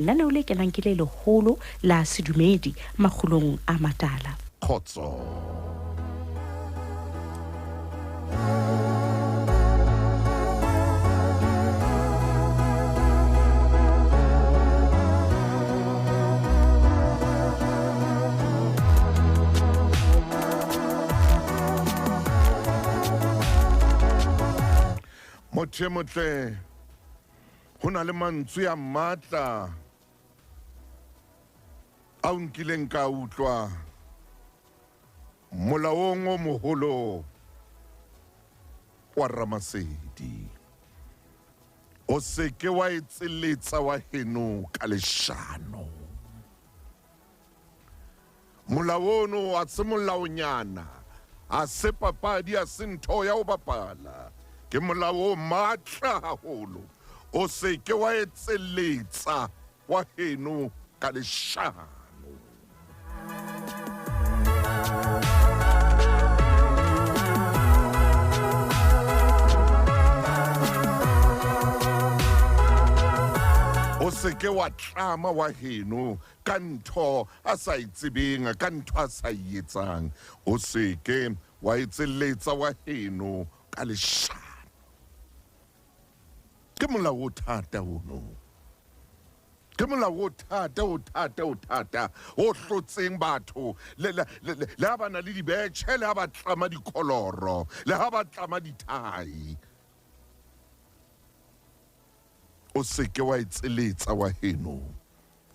Lenaneo le kenang ke le leholo la sedumedi makgulong a matala. Khotso. Motle ho na le mantswe a matla a nkileng ka utlwa molaong o moholo wa Ramasedi. O se ke wa etseletsa wa heno ka leshano. Molao ono a se molaonyana, a se papadi, a se ntho ya ho bapala. Ke molao o matla haholo. O se ke wa etseletsa wa heno ka leshano. O se ke wa tlama wa heno ka ntho a sa itsebeng, ka ntho a sa etsang. O se ke wa etseletsa wa heno ka leshano. Ke molao o thata ono. Ke molao o thata, o hlotseng batho. Le ha ba na le dibetjhe, le ha ba tlama dikoloro, le ha ba tlama dithai. O se ke wa etseletsa wa heno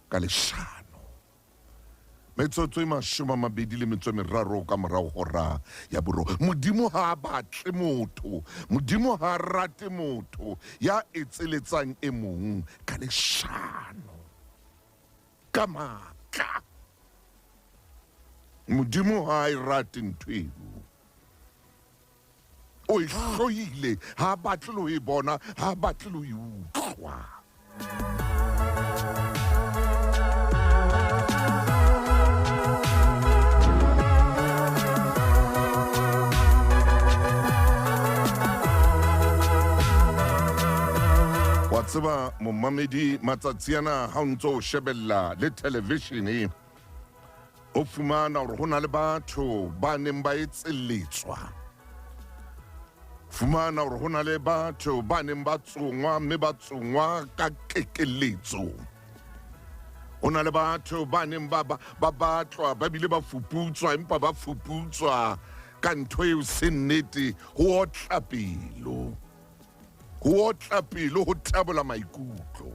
ka leshano. Metsotso e 23 ka morao hora ya boro. Modimo ha batle motho, Modimo ha rate motho ya etseletsang e mong ka leshano. Ka matla. Modimo ha e rate ntho eo. O e hloile, ha batle lo e bona, ha batle lo e utlwa. Wa tseba momamedi matsatsi ana ha o ntso shebella le televishene, o fumana hore ho na le batho ba neng ba etseletswa. Fumana hore ho na le batho ba neng ba tsongwa, mme ba tsongwa ka kekeletso. Ho na le batho ba neng ba batlwa, ba bile ba fuputswa, empa ba fuputswa ka ntho eo se nnete, ho otla pelo. Ho otla pelo, ho tabola maikutlo.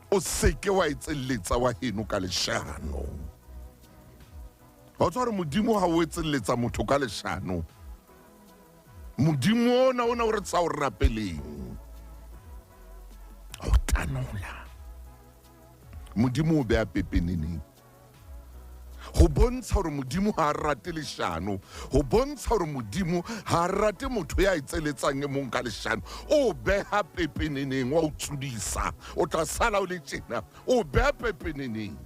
O se ke wa etseletsa wa heno ka leshano. Wa tswa hore Modimo ha o etseletsa motho ka leshano, Modimo ona o re tsa o rapeleng. O tanola. Modimo o beha pepeneneng. Ho bontsha hore Modimo ha rate leshano, ho bontsha hore Modimo ha rate motho ya etseletsang e mong ka leshano. O beha pepeneneng wa o tsudisa, o tla sala o le tjena, o beha pepeneneng.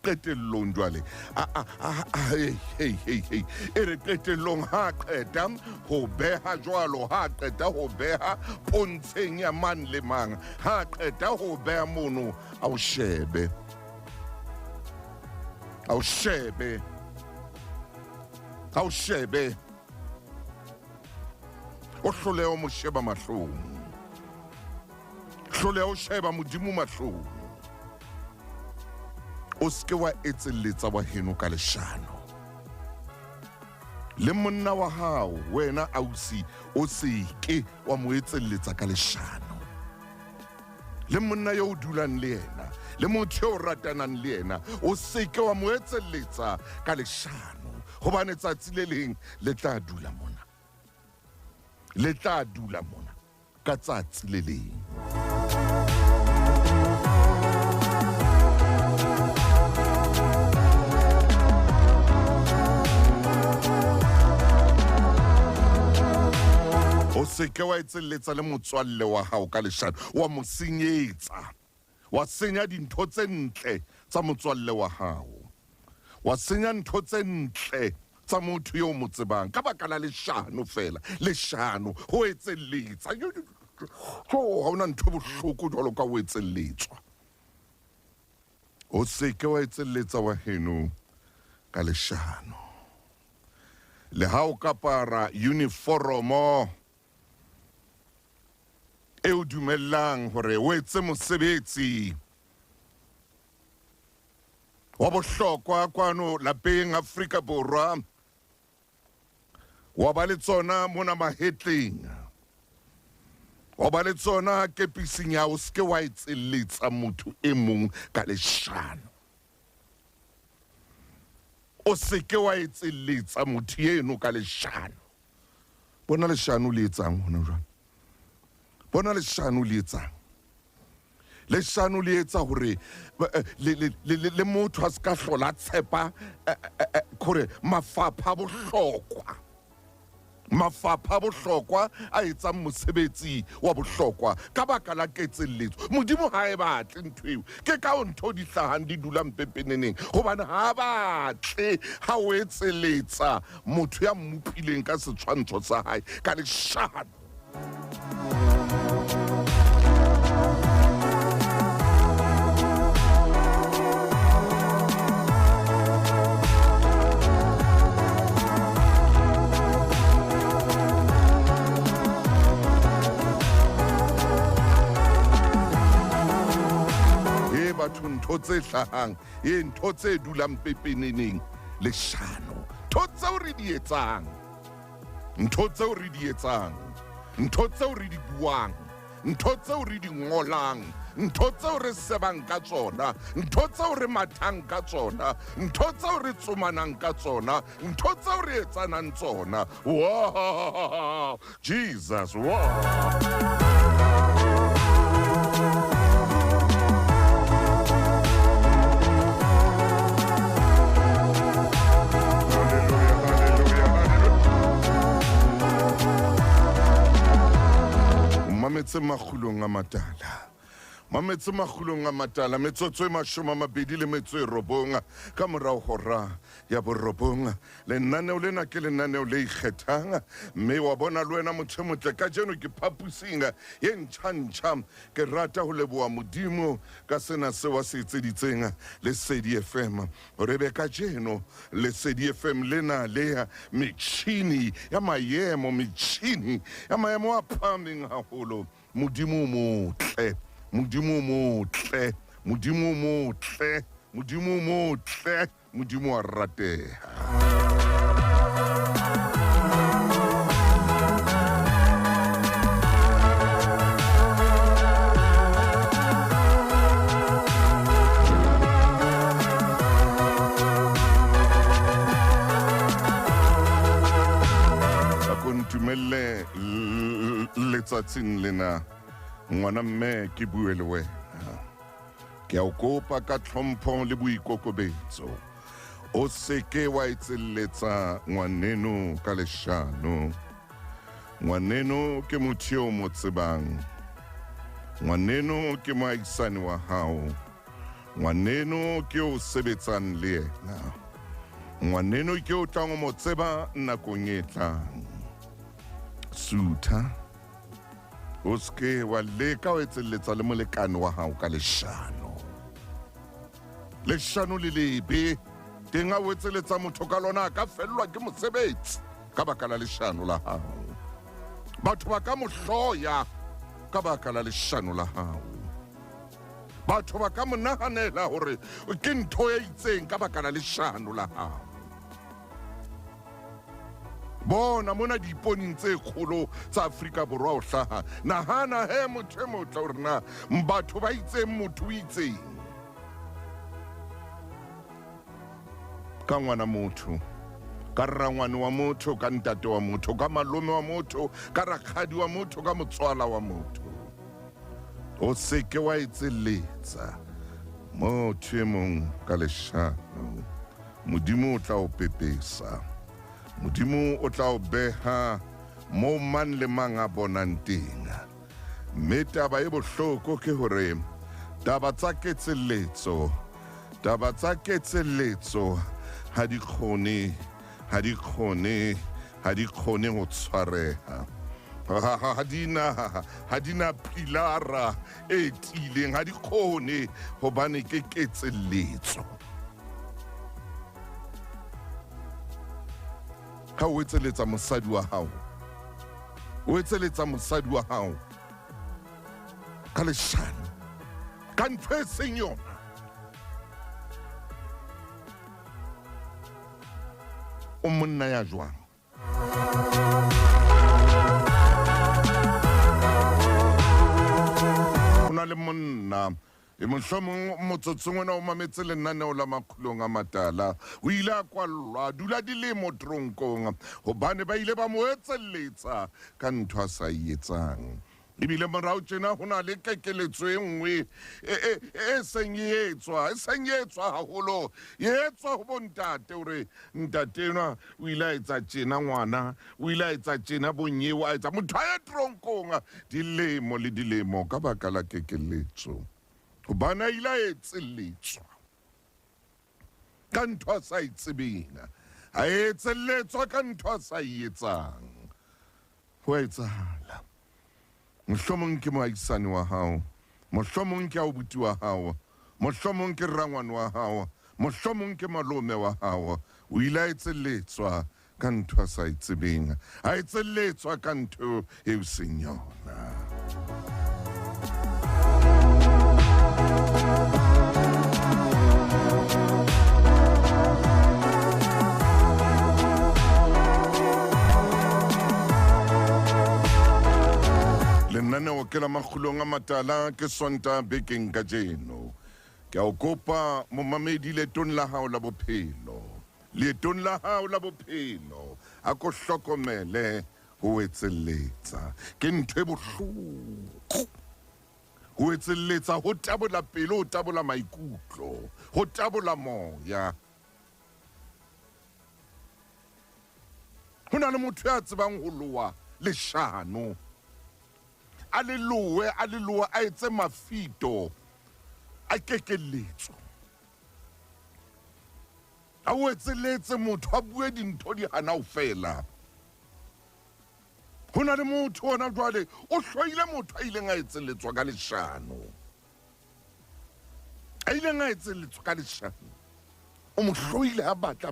Qetellong jwale hey e re qetellong ha qeta ho beha jwalo, ha qeta ho beha pontsheng ya mang le mang, ha qeta ho beha mono a o shebe o hloleha o mo sheba mahlong, hloleha o sheba Modimo mahlong. O seke wa etseletsa wa heno ka leshano. Le monna wa hao, wena ausi, o seke wa mo etseletsa ka leshano. Le monna yo o dulang le yena, le motho yo o ratanang le yena, o seke wa mo etseletsa ka leshano. Hobane tsatsi le leng le tla dula mona. Le tla dula mona ka tsatsi le leng. o seke wa etseletsa le motswalle wa hao ka leshano wa mo senyetsa wa senya dintho tse ntle tsa motswalle wa hao wa senya ntho tse ntle tsa motho yo mo tsebang ka baka la leshano fela leshano ho etseletsa ha ona ntho bohloko jwalo ka ho etseletswa o seke wa etseletsa wa heno ka leshano le ha o kapara uniformo e o dumellang hore o etse mosebetsi wa bohlokwa kwano lapeng Afrika Borwa wa ba le tsona mona mahetleng wa ba le tsona kepising ya o seke wa etseletsa motho e mong ka leshano o seke wa etseletsa motho eno ka leshano bona leshano le etsang hona jwale bona leshano le etsang leshano le etsa hore le motho a se ka hlola tshepa hore mafapha bohlokwa a etsang mosebetsi wa bohlokwa ka baka la ketselletso modimo ha e batle ntho eo ke ka ntho di hlahang di dulang pepeneneng hobane ha batle ha o etseletsa motho ya mmupileng ka setshwantsho sa hae ka leshano batho ntho tse hlahang ntho tse dulang pepeneneng leshano ntho tseo re di etsang ntho tseo re di etsang ntho tseo re di buang ntho tseo re di ngolang ntho tseo re sebang ka tsona ntho tseo re mathang ka tsona ntho tseo re tsomanang ka tsona ntho tseo re etsanang tsona wow Jesus wow mametse makhulong a matala metsotso e 29 ka morao hora ya borobong lenaneo lena ke lenaneo le ikgethang mme wa bona le wena motho motle ka jeno ke phapusing ye ntšha ke rata ho leboa modimo ka sena se wa se etseditseng Lesedi FM hore be ka jeno Lesedi FM lena le metjhini ya maemo a phahameng haholo modimo motle modimo a rateha akontumelle letsatsing lena ngwana mme ke bue le wena ke a o kopa ka tlhompho le boikokobetso o seke wa etseletsa ngwaneno ka leshano ngwaneno ke motho o mo tsebang ngwaneno ke moahisani wa hao ngwaneno ke o sebetsang le yena ngwaneno ke o tlang mo tseba nakong e tlang sutha o seke wa leka o etseletsa le molekane wa hao ka leshano le lebe teng a o etseletsa motho ka lona ka fellwa ke mosebetsi ka baka la leshano la hao batho ba ka mo hloya ka baka la leshano la hao batho ba ka mo nahanela hore ke ntho e itseng ka baka la leshano la hao bona mona diiponing tse kgolo tsa Afrika Borwa o hlaha nahana he motho e motle hore na batho ba itseng motho o itseng ka ngwana motho ka rangwane wa motho ka ntate wa motho ka malome wa motho ka rakgadi wa motho ka motswala wa motho o seke wa etseletsa motho e mong ka leshano modimo o tla o pepesa modimo o tla o beha mo man le mang a bonang teng. Mme taba e bohloko ke hore taba tsa ketseletso ha di kgone ho tshwareha. Ha di na pilara e tiileng, ha di kgone hobane ke ketseletso. Ha o etseletsa mosadi wa hao ka leshano ka ntho e seng yona, o monna ya jwang? Ho na le monna mohlomong motsotsong ona o mametse lenaneo la Makgulong a Matala, o ile a kwallwa dula dilemo toronkong hobane ba ile ba mo etselletsa ka ntho a sa etsang. Ebile morao tjena ho na le kekeletso e nngwe e seng etswa haholo, e etswa ho bontate hore ntate enwa o ile a etsa tjena ngwana, o ile a etsa tjena bonyewe, a etsa motho a ye toronkong dilemo le dilemo ka baka la kekeletso. Hobane a ile a etselletswa ka ntho a sa itsebeng, a etselletswa ka ntho a sa etsang. Ho etsahala mohlomong ke moahisane wa hao, mohlomong ke abuti wa hao, mohlomong ke rangwane wa hao, mohlomong ke malome wa hao, o ile a etselletswa ka ntho a sa itsebeng, a etselletswa ka ntho eo seng yona. Lenaneo ke la Makgulong a Matala ke Sonta bekeng kajeno. Ke a o kopa momamedi leetong la hao la bophelo. Leetong la hao la bophelo a ko hlokomele ho etselletsa. Ke ntho e bohloko. Ho etselletsa ho tabola pelo, ho tabola maikutlo, ho tabola moya. Ho na le motho ya tsebang ho loa leshano. A le loe a etse mafito a kekeletso, a o etseletse motho a bue dintho di hana ho fela. Ho na le motho ona jwale o hloile motho a ileng a etselletswa ka leshano, o mo hloile a batla.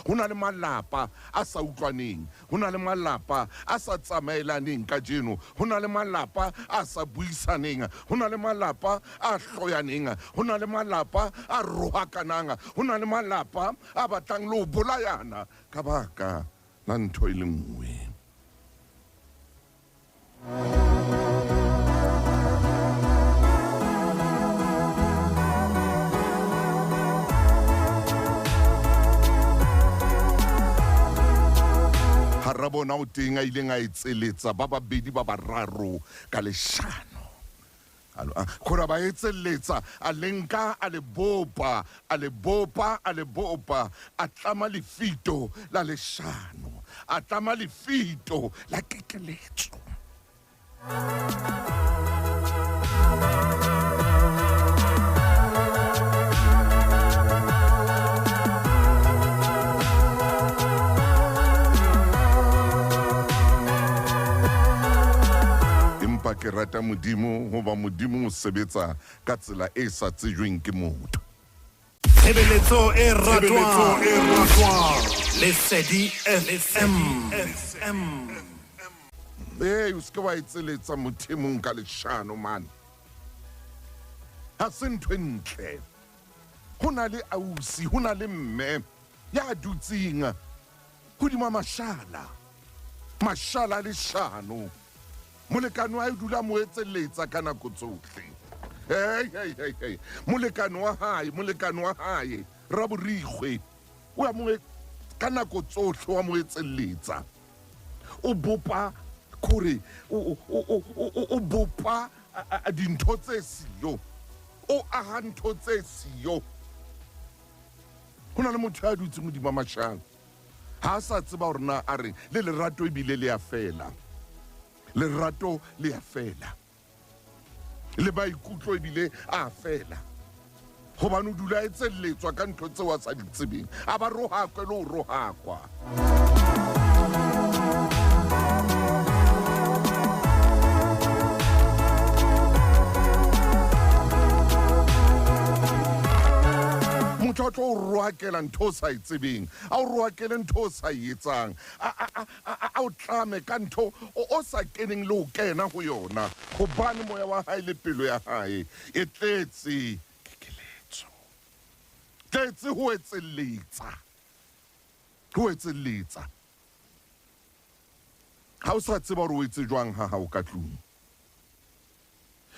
Ho na le malapa a sa utlwaneng, ho na le malapa a sa tsamaelaneng kajeno, ho na le malapa a sa buisaneng, ho na le malapa a hloyaneng, ho na le malapa a rohakanang, ho na le malapa a batlang le ho bolayana ka baka la ntho e le nngwe. Harabona o teng a ileng a etseletsa ba babedi ba bararo ka leshano. Khora ba etseletsa a lenka a le bopa, a tlama lefito la leshano, a tlama lefito la kekeletso. Ke rata modimo hoba modimo o sebetsa ka tsela e sa tsejweng ke motho. Tshebeletso e ratwang Lesedi FM. O ska wa etseletsa mothemong ka leshano man. Ha se ntho e ntle. Ho na le ausi, ho na le mme ya dutsing hodima mashala leshano. Molekane wa hae dula mo etselletsa ka nako tsohle. Hey. Molekane wa hae Raborikgwe o ya mo ka nako tsohle wa mo etselletsa. O bopa kore o bopa dintho tse siyo, o aha ntho tse siyo. Ho na le motho a dutseng hodima mashala ha sa tseba hore na a reng le lerato e bile le a fela, lerato le a fela, le maikutlo e bile a fela, gobane o dula e tselletswa ka ntho tseo a sa di tsebeng, a ba rohakwe le o rohakwa. Motho a tlo o roakela ntho o sa e tsebeng, a o roakele ntho o sa e etsang, a o tlame ka ntho o sa keneng le ho kena ho yona, gobane moya wa hae le pelo ya hae e tletse kekeletso, tletse ho etselletsa. Ha o sa tseba hore o etse jwang ha o ka tlung,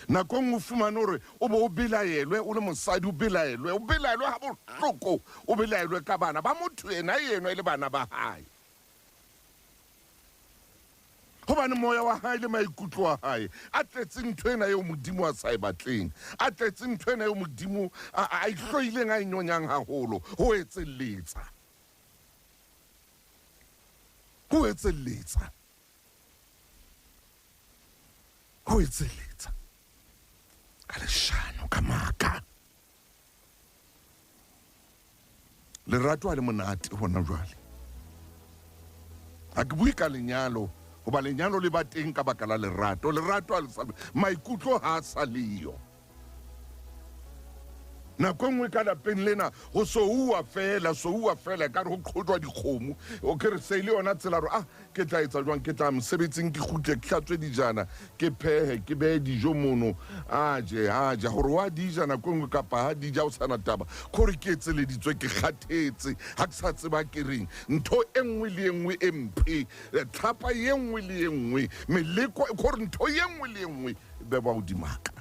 nakong o fumane hore o bo o belaelwe o le mosadi, o belaelwe ha bohloko, o belaelwe ka bana ba motho ena le bana ba hae, gobane moya wa hae le maikutlo wa hae a tletseng ntho ena eo Modimo a sa e batleng, a tletseng ntho ena eo Modimo a ihloileng a inyonyang haholo, ho etselletsa ka leshano, ka maka. Lerato a le monate hona jwale, ha ke bue ka lenyalo, hoba lenyalo le ba teng ka baka la lerato a le sa, maikutlo ha a sa leyo. Nako nngwe ka lapeng lena go so ua fela ka re go qhotjwa dikgomo, o ke re se ile yona tsela re ke tla etsa jwang, ke tla mosebetsing ke khutle ke hlatswe dijana, ke phehe, ke behe dijo mono, a je gore wa dija nako nngwe kapa ha dija o sana taba kore ke etseleditswe, ke kgathetse, ha ke sa tseba ke reng, ntho e nngwe le e nngwe e mpe, tlhapa e nngwe le e nngwe, meleko kore ntho e nngwe le e nngwe be ba o dimaka.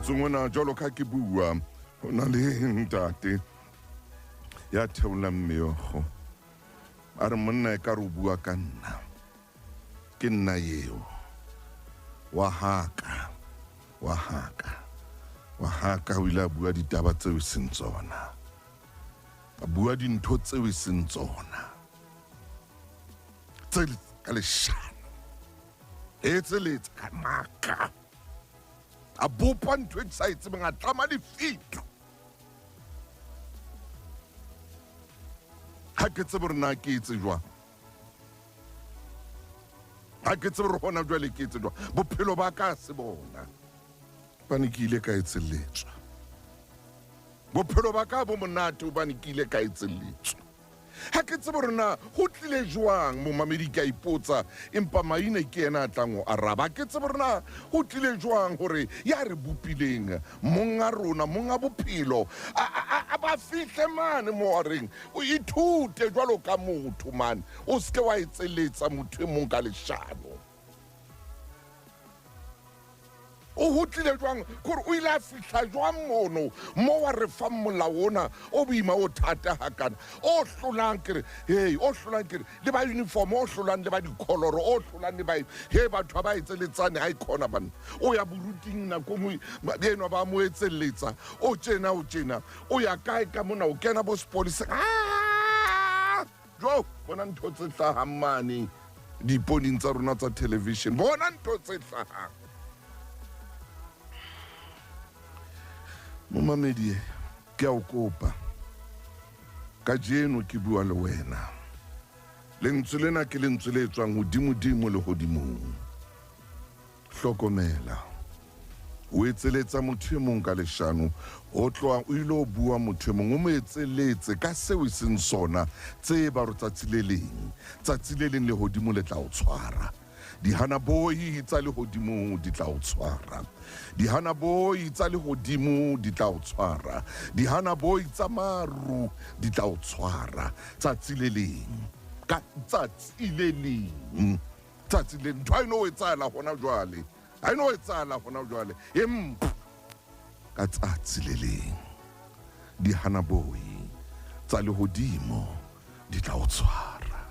Tsongwana jalo ka ke bua ho na le ntate ya theola mmeogo, a re monna e ka re o bua ka nna, ke nna eo wa haka o ile a bua ditaba tseo e seng tsona, a bua dintho tseo e seng tsona, tse ka leshano e tseletsa ka maka, a bopa ntho e sa itsebeng, a tlama difito. Ha ke tsebe re na ke etse jwang, ha ke tsebe re hona jwale ke etse jwang, bophelo ba ka se bona bane ke ile ka etselletswa, bophelo ba ka bo monate hobane ke ile ka etselletswa. Ha ke tsebe re na ho tlile jwang, momamedi ka ipotsa, empa maina ke ena a tlang ho araba. Ke tsebe re na ho tlile jwang hore ya re bopileng monga rona, monga bophelo a ba fihle mane mo a reng o ithute jwalo ka motho mane, o ske wa etselletsa motho e mong ka leshano. O hutlile jwang kore o ile a fihla jwang mono mo wa re fa molaona o boima o thata hakana, o hlolang kere le ba uniform, o hlolang le ba dikoloro, o hlolang le ba batho ba etseletsane ha ikona bana, o ya boruting nako mo beno ba mo etselletsa, o tjena o ya kae ka mona, o kena bo sepolisa jo bona ntho tse hlahang mane diponing tsa rona tsa television, bona ntho tse hlahang. Momamedi ke a o kopa ka jeno ke bua le wena, lentswe lena ke lentswe le tswang hodimo le hodimong. Hlokomela, o etseletsa motho e mong ka leshano, o tloa o ile o bua motho e mong, o mo etseletse ka seo e seng sona, tse ba re tsatsi le leng le hodimo le tla o tshwara. Dihana boi tsa le hodimo di tla o tshwara, dihana boi tsa le hodimo di tla o tshwara, dihana boi tsa maru di tla o tshwara. Tsatsi le leng ka tsatsi le leng, tsatsi le ntho ino o etsala hona jwale, ha ino o etsala hona jwale, empa ka tsatsi le leng dihana boi tsa le hodimo di tla o tshwara,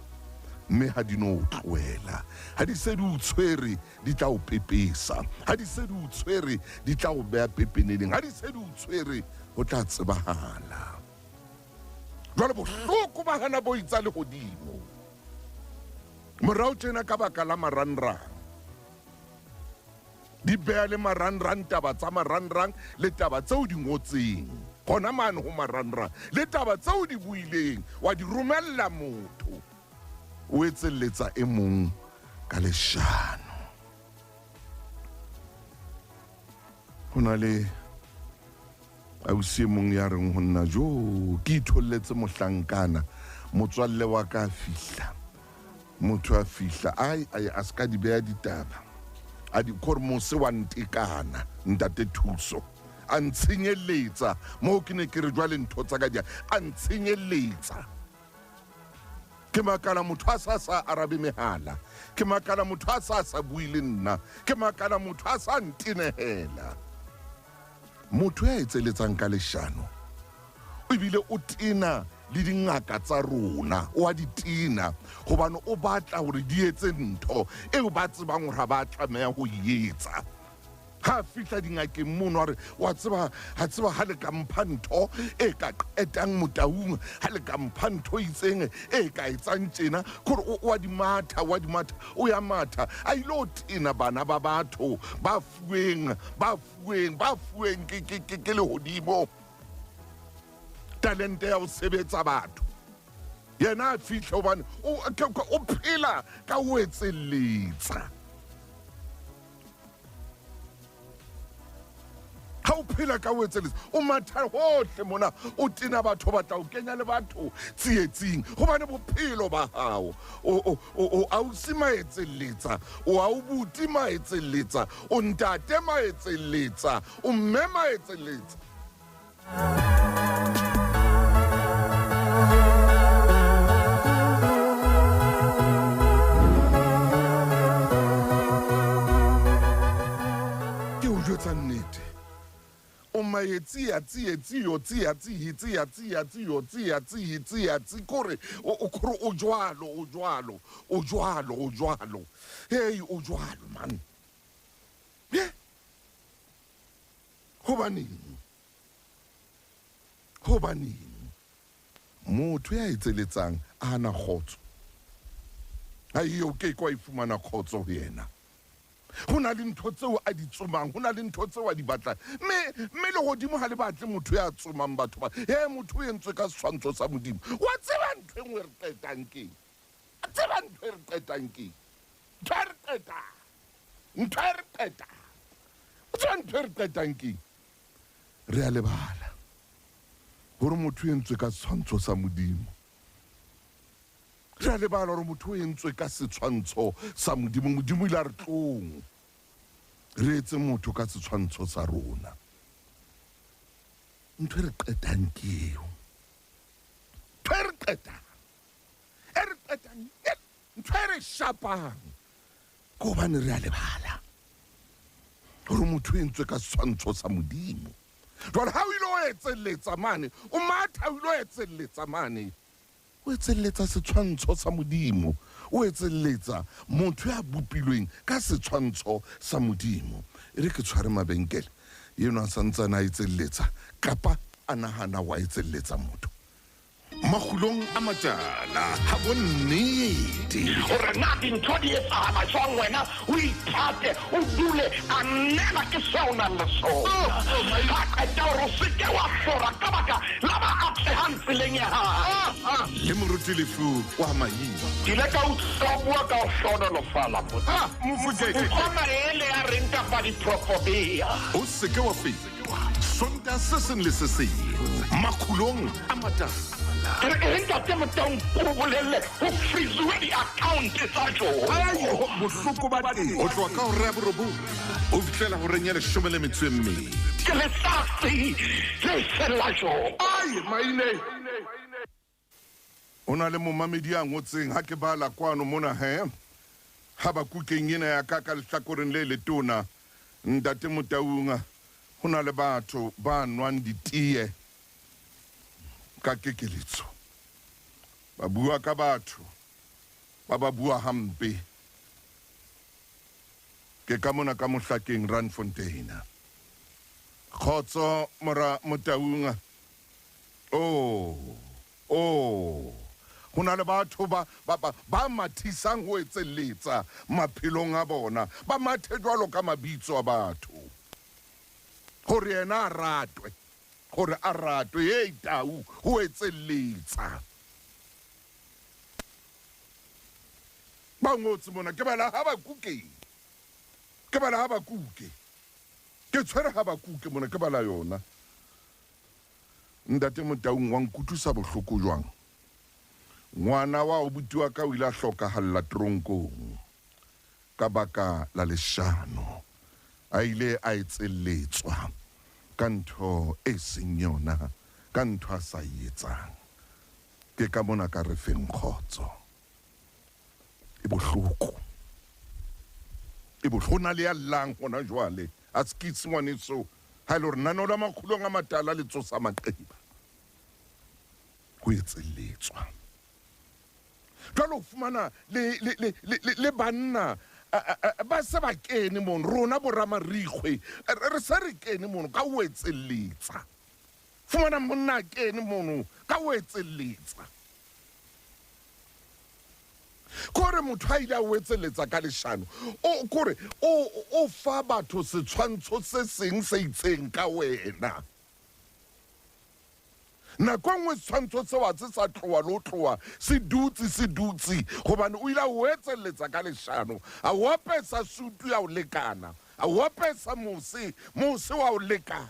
mme ha di no tloela, ha di se di o tshwere di tla o pepesa, ha di se di o tshwere di tla o beha pepeneneng, ha di se di o tshwere ho tla tsebahala. Jwale bohloko ba hana bo itsa lehodimo morao tjena ka baka la marangrang, di beha le marangrang, taba tsa marangrang le taba tseo di ngotseng gona mane ho marangrang le taba tseo di buileng wa di romella motho o etselletsa e mong ka leshano. Ho na le ausi e mong ya reng ho nna jo ke itholletse mohlankana motswalle wa ka fihla, motho a fihla ai a ska di beha ditaba a di kormose wa ntekana ntate Thuso a ntshenyeletsa mo ke ne ke re jwale ntho tsa ka dia a ntshenyeletsa. Ke makala motho a sa arabe mehala, ke makala motho a sa bui le nna, ke makala motho a sa ntenehela. Motho ya etseletsang ka leshano o bile o tena le dingaka tsa rona, o a di tena hobane o batla hore di etse ntho eo ba tsebang hore ba tlameha ho etsa. Ha fihla dingakeng mono a re wa tseba ha le ka mpha ntho e ka qetang Motaung, ha le ka mpha ntho itseng e ka etsang tjena kore wa di matha o ya matha a ilo tena bana ba batho ba fueng ke lehodimo talente ya ho sebetsa batho. Yena a fihla hobane o phela ka ho etselletsa. Ha o phela ka ho etselletsa o matha hohle mona o tena batho ba tla o kenya le batho tsietsing hobane bophelo ba hao o ausi maetselletsa, o aubuti maetselletsa, o ntate maetselletsa, o mme maetselletsa. Ke o jwetsa nnete o maetsi kore o jwalo hey o jwalo man ye hobaneng motho ya etseletsang a hana kgotso ayo ke kwa ifumana kgotso ho yena. Ho na le ntho tseo a di tsomang, ho na le ntho tseo a di batlang, mme le godimo ha le batle motho ya tsomang batho ba motho o entswe ka setshwantsho sa Modimo. Wa tseba ntho engwe re qetang keng? A tseba ntho e re qetang keng? Ntho e re qetang keng? Re a lebala hore motho o entswe ka setshwantsho sa Modimo. Re a lebala hore motho o entswe ka setshwantsho sa Modimo. Modimo ile a re tlong re etse motho ka setshwantsho sa rona. Ntho e re qetang ke eo, ntho e re shapang ke hobane re a lebala hore motho o entswe ka setshwantsho sa Modimo. Jwale ha o ile o etselletsa mane o matha, o ile o etselletsa mane o etselletsa setshwantsho sa Modimo, o etselletsa motho ya bopilweng ka setshwantsho sa Modimo. E re ke tshware mabenkele yeno a santsana a etselletsa kapa a nahana wa etselletsa motho makgulong a matala ha bonnete hore na dintho di etsahala jwang wena o ithate o dule a nnela ke seo nang le sona ka qeta hore o seke wa hlora ka baka la ba atlehang tseleng ya hao le moruti lefu wa maiba ke ile ka utlwa bua ka ho hlonolofala mofutete o kgona ele ya reng kapa diprofobia o seke wa fetsa sonta se seng le se seng makgulong a matala. Ke re ntate Motaung o bolelle ho frizuwe di-account tsa jona bohloko ba teng o tloa ka hora ya borobong o fihlela ho reng ya 12. ke lesasi le sella jona maine o na le momamedi a ngotseng ha ke bala kwano mona ha ba kukeng ena ya ka lehlakoreng le letona ntate Motaung ho na le batho ba nwang ditie ka kekeletso ba bua ka batho ba bua hampe ke ka mona ka Mohlakeng Randfontein. Khotso mora Motaunga. Hona le batho ba mathisang ho etseletsa maphelong a bona, ba mathe jwalo ka mabitso a batho, hore yena a ratwe, hore a ratwe ye Tau ho etseletsa. Ba ngotse mona ke bala Habakuke, ke bala Habakuke, ke tshwere Habakuke mona ke bala yona. Ntate Motaung wa nkutlwisa bohloko jwang. Ngwana wa o butiwa ka o ile a hlokahalla tronkong ka baka la leshano, a ile a etseletswa ka ntho e seng yona, ka ntho a sa etsang. Ke ka mona ka re feng kgotso. E bohloko na le ya llang hona jwale a skitse ngwaneso ha ile hore nano la makgulong a matala le tsosa maqeba ho etseletswa. Jwalo fumana le banna ba se ba kene mono, rona boramarikgwe re se re kene mono ka ho etseletsa. Fumana monna kene mono ka ho etseletsa. Kore motho a ile a o etseletsa ka leshano, kore o fa batho setshwantsho se seng se itseng ka wena. Nako nngwe setshwantsho se wa se sa tloa le ho tloa se dutse hobane o ile a o etseletsa ka leshano, a o apesa sutu ya o lekana, a o apesa mose wa o lekana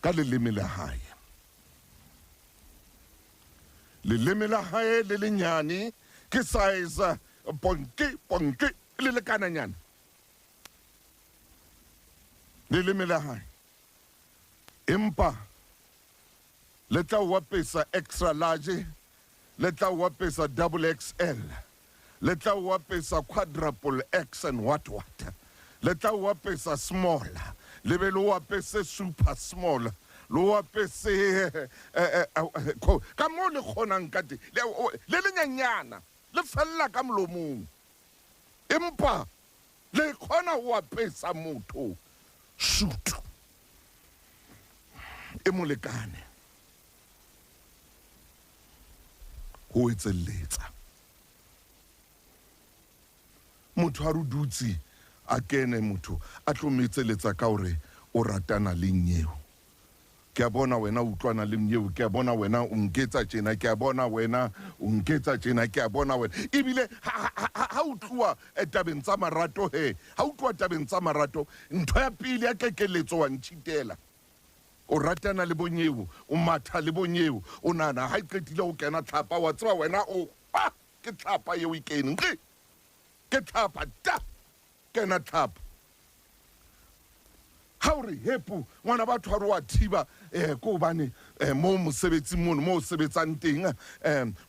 ka leleme la hae. Leleme la hae le lenyane ke size ponke le lekana nyana. Leleme la hae empa le tla o apesa extra large, le tla o apesa double XL, le tla o apesa quadruple X and what, le tla o apesa small, le be lo apese super small, lo apese ka mo le kgonang ka te le lenyanyana le fella ka molomong, empa le khona o apesa motho sutu e mo lekane ho etseletsa. Motho a rudutsi a kene, motho a tlometseletsa ka hore o ratana le nyeo. Ke a bona wena o utlwana le nyeo, ke a bona wena o nketsa tjena, ke a bona wena o nketsa tjena, ke a bona wena ebile ha o tloa tabeng tsa marato ha o tloa tabeng tsa marato, ntho ya pele ya kekeletso wa ntshitela. O ratana le bonyeo, o matha le bonyeo, o nana ha iqetile o kena tlhapa wa tseba wena o ke tlhapa ye weekend ke tlhapa ta kena tlhapa. Ha o re hepu ngwana batho ha re wa thiba ko bane mo mosebetsi mono mo sebetsang teng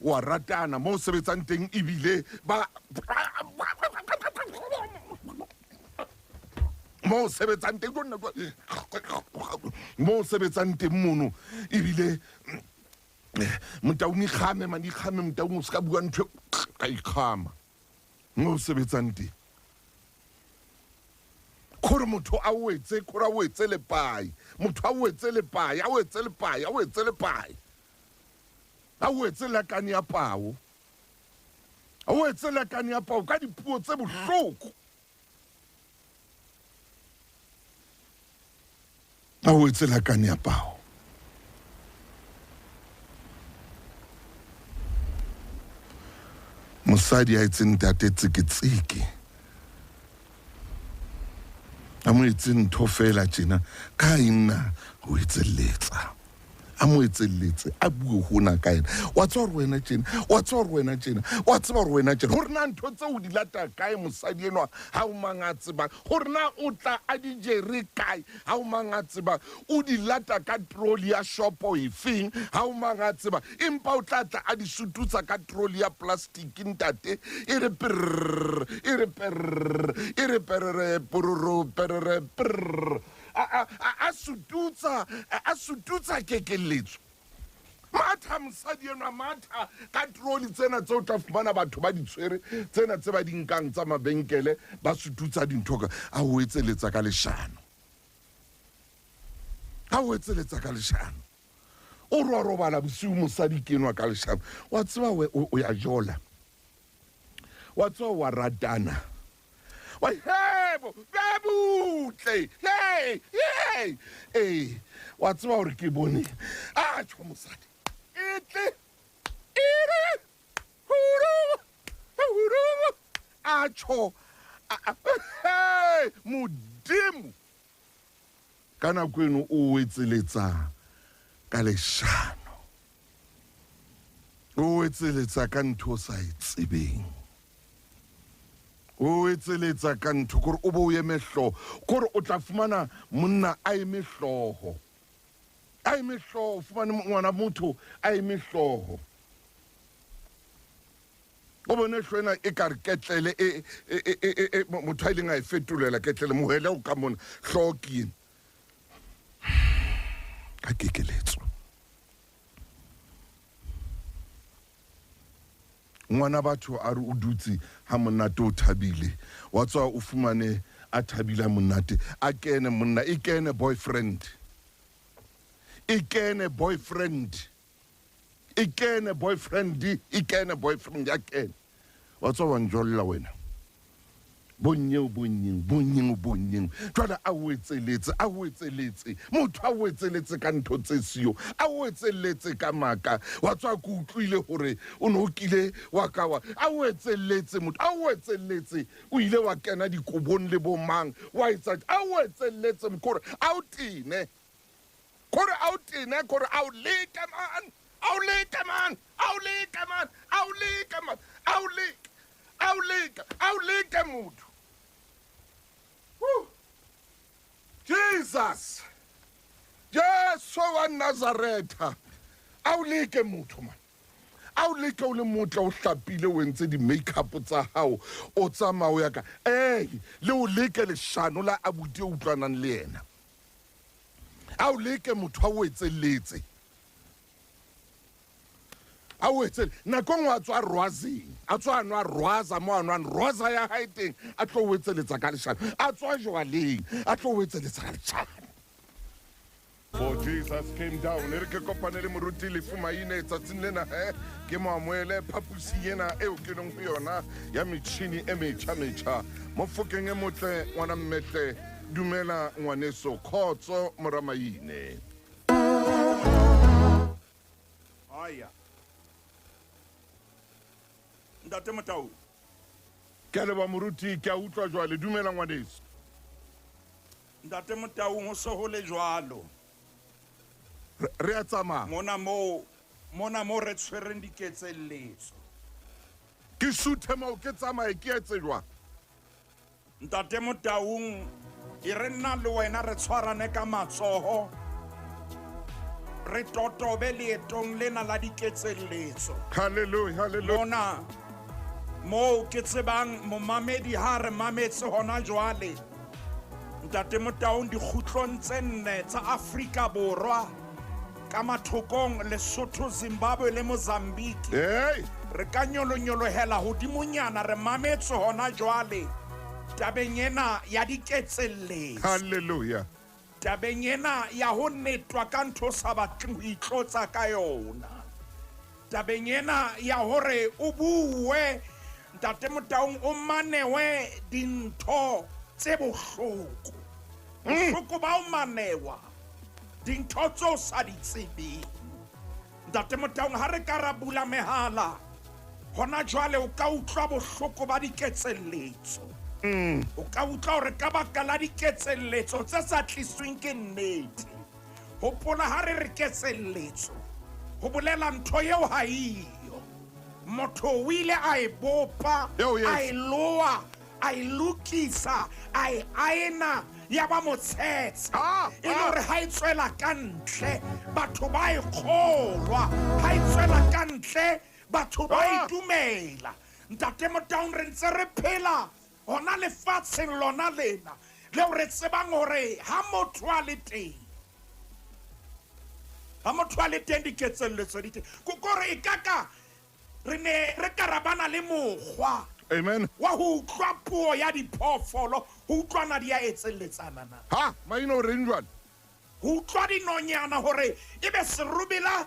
wa ratana mo sebetsang teng ebile ba mo sebetsang teng mo sebetsang teng mono ebile Motaung khame mani khame Motaung ska bua ntho ka ikhama mo sebetsang teng. Kore motho a o etse le pai, motho a o etse le pai, a o etse le pai, a o etse le pai, a o etse la kani ya pao, a o etse la kani ya pao ka dipuo tse bohloko, a o etse la kani ya pao. Mosadi a etse ntate tsikitsiki, a mo etse ntho fela tjena ka ina ho etseletsa, a mo etseletse a bue hona ka ena. Wa tswa re wena tjena, wa tswa re wena tjena, wa tswa re wena tjena, hore na ntho tse o di lata kae mosadi enwa ha o mangatse ba, hore na o tla a di jere kae ha o mangatse ba, o di lata ka trolley ya shopo efeng ha o mangatse ba, empa o tla tla a di sututsa ka trolley ya plastic ntate e re prrr, e re prrr, e re prrr, prrr, prrr, prrr. A sututsa kekeletso. Ma matha mosadi eno a matha ka troli tsena tse o tla fumana batho ba ditshwere tsena tse ba di nkang tsa mabenkele ba sututsa dintho ka a o etseletsa ka leshano o robala bosiu mosadi ke enwa ka leshano wa tseba o ya jola wa tseba wa ratana wa hebo babutle hey wa tseba hore ke bone a tsho mosadi itle ire huru a tsho modimo kana kwenu o etseletsa ka leshano o etseletsa ka ntho sa itsebeng o etseletsa ka ntho gore o bo o emehlo gore o tla fumana monna a emehloho fumane ngwana motho a emehloho o bone hlwena e ka re ketlele motho a ileng a e fetolela ketlele mohele o ka mona hlokeng ka kekeletso ngwana batho a re o dutse ha monate o thabile wa tswa o fumane a thabile monate a kene monna e kene boyfriend ya kene wa tswa wa njolla wena bonyeng jwale a o etseletse motho a o etseletse ka ntho tse sio a o etseletse ka maka wa tswa ku utlwile hore o no kile wa ka wa a o etseletse motho a o etseletse o ile wa kena dikobong le bomang wa etsa a o etseletse mkore a o tine kore a o tine kore a o leka man motho Jesus Jesu wa Nazareta a o leke motho man a o leke o le motle o hlapile o entse di makeup tsa hao o tsamao ya ka le o leke leshano la abuti o utlwanang le yena a o leke motho a o etseletse a o etsele nako ngwe a tswa rwazeng a tswa anwa rwaza mo anwang rwaza ya hae teng a tlo o etseletsa ka leshano a tswa jwaleng a tlo o etseletsa ka leshano. For Jesus came down e re ke kopane le moruti lefu maine tsatsing lena ke mo amoele phapusi ena eo ke leng ho yona ya metjhini e metjha mo fokeng e motle ngwana mmetle dumela ngwaneso khotso moramaine aya ntate Motau ke le ba moruti ke a utlwa jwale dumela ngwaneso ntate Motau ho so ho le jwalo re a tsamaya mona mo re tshwereng diketseletso ke suthe mo ke tsamaye ke etse jwa ntate Motau e re nna le wena re tshwarane ka matsoho re totobe leetong lena la diketseletso hallelujah mona mo ke tsebang momamedi ha re mametse hona jwale ntate Motau dikgutlong tse nne tsa Afrika Borwa ka mathokong Lesotho Zimbabwe le Mozambique re ka nyolonyolohela hodimonyana re mametse hona jwale tabeng ena ya diketseletso hallelujah tabeng ena ya ho netwa ka ntho sa batleng ho itlotsa ka yona tabeng ena ya hore o bue ntate Motau o manewe dintho tse bohloko bohloko ba o manewa dintho tso sa di tsebeng ntate Motau ha re ka rabula mehala hona jwale o ka utlwa bohloko ba diketseletso o ka utlwa hore ka baka la diketseletso tse sa tlisweng ke nnete hopola ha re ketseletso ho bolela ntho eo ha iyo motho o ile a e bopa a e loa a e lokisa a e aena ya ba motshetsa e le hore ha e tswela ka ntle batho ba e kgolwa ha e tswela ka ntle batho ba e dumela ntate Motau re ntse re phela hona lefatsheng lona lena leo re tsebang hore ha motho a le teng ha motho a le teng diketselletso di teng kore e kaka re ne re karabana le mokgwa Amen. wa ho utlwa puo ya diphoofolo ho utlwana di a etselletsana na Ha, maina o reng jwale? ho utlwa dinonyana hore ebe serubila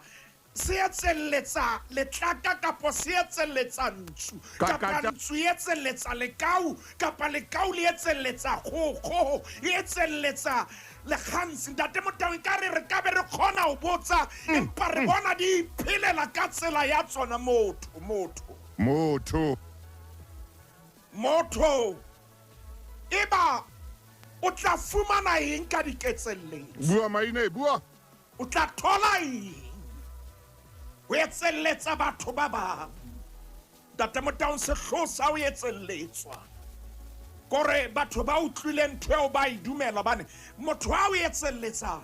se etselletsa letlaka kapa se etselletsa ntsu kapa ntsu e etselletsa lekau kapa lekau le etselletsa kgoho e etselletsa lekgansi ntate Motaung ka re ka be re kgona ho botsa empa re bona di iphelela ka tsela ya tsona motho eba o tla fumana eng ka diketselletso Bua maine, bua. o tla thola eng o etselletsa batho ba bang ntate Motaung sehloho sa o etselletswa kore batho ba utlwile ntho eo ba e dumela bane motho a o etselletsang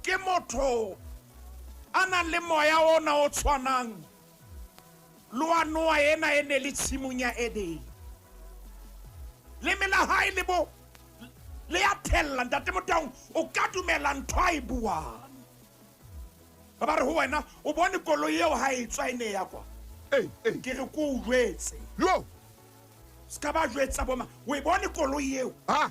ke motho a nang le moya ona o tshwanang le wa Noa ena e ne le tshimong ya Eden le melahae le ya thella ntate Motaung o ka dumela ntho a e buang ba re ho wena o bone koloi eo ha e tswa ene ya kwa ke re ko o jwetse Yo! ska ba jwetsa boma o e bone koloi eo Ha!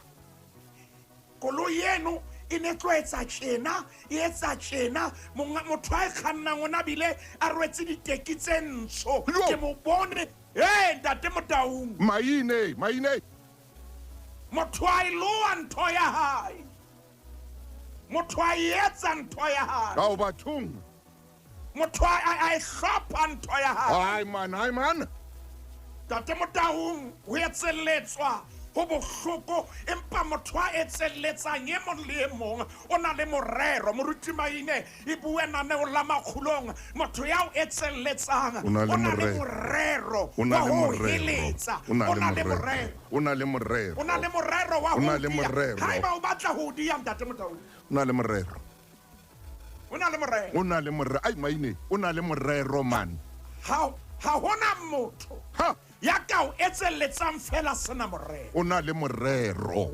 koloi eno e ne tlo etsa tjena e etsa tjena motho a e kgannang ona bile a rwetse diteki tse ntsho ke mo bone ntate Motaung Maine. motho a e loa ntho ya hae motho a e etsa ntho ya hae Ka o bathong. motho a e hlopha ntho ya hae Hai man. ntate Motaung ho etselletswa ho bohloko empa motho a etselletsang e mong le e mong o na le morero moruti Maine e bue naneo la makgulong motho ya o etselletsang o na le morero wa ho heletsa o na le morero wa ho dia haeba o batla ho dia ntate Motaung O na le morero. o na le morero Ai maine, o na le morero man. ha hona motho Ha! ya ka o etselletsang fela sena morero O na le morero.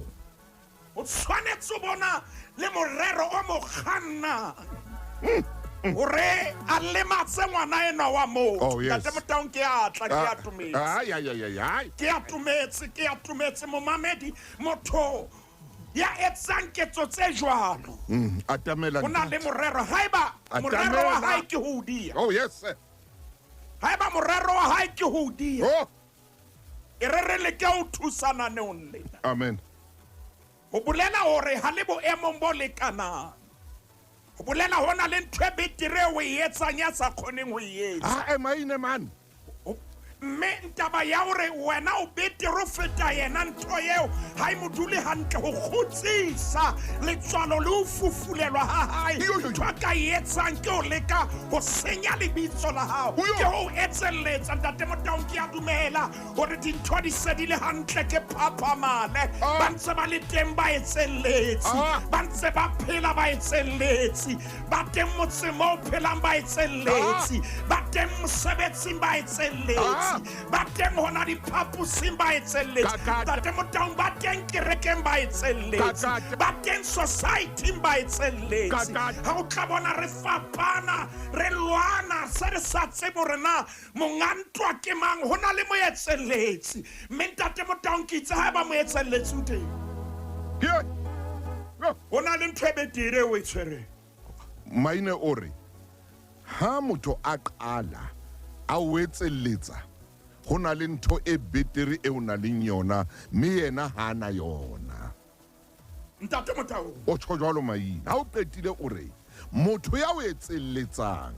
o tshwanetse o bona le morero o mo kganna hore a lematse ngwana ena wa motho ntate Motaung ke atla ke atumetse Ai. ke atumetse momamedi motho ya etsang ketso tse jwalo Atamela. o na le morero haeba morero wa hae ke ho dia Oh yes sir. haeba morero wa hae ke ho dia Oh, e re le ke o thusana neong lena amen. ho bolela hore ha le boemong bo lekanang ho bolela hona le ntho e betere o e etsang ya sa kgoneng ho e etsa Ah, maine man. mme ntaba ya hore wena o betere o feta yena ntho eo ha e mo dule hantle ho kgutsisa letswalo le ho fufulelwa ha hae ntho a ka e etsang ke ho leka ho senya lebitso la hao ke ho etselletsa ntate Motaung ke a dumela hore dintho di se di le hantle ke phaphamane ba ntse ba le teng ba etselletsi ba ntse ba phela ba etselletsi ba teng motseng moo phelang ba etselletsi ba teng mosebetsing ba etselletsi ba teng hona diphaposing ba etselletsi ntate Motaung ba teng kerekeng ba etselletsi ba teng society ba etselletsi ha o tla bona re fapana re lwana se re sa tsebe hore na monga ntwa ke mang ho na le moetselletsi mme ntate Motaung ke itse ha ba moetselletsi o teng ho na le ntho e betere o e tshwereng Maine ore ha motho a qala a o etselletsa ho na le ntho e betere e o na le yona mme yena ha na yona ntate Motaung o tsho jwalo Maine ha o qetile ore motho ya o etselletsang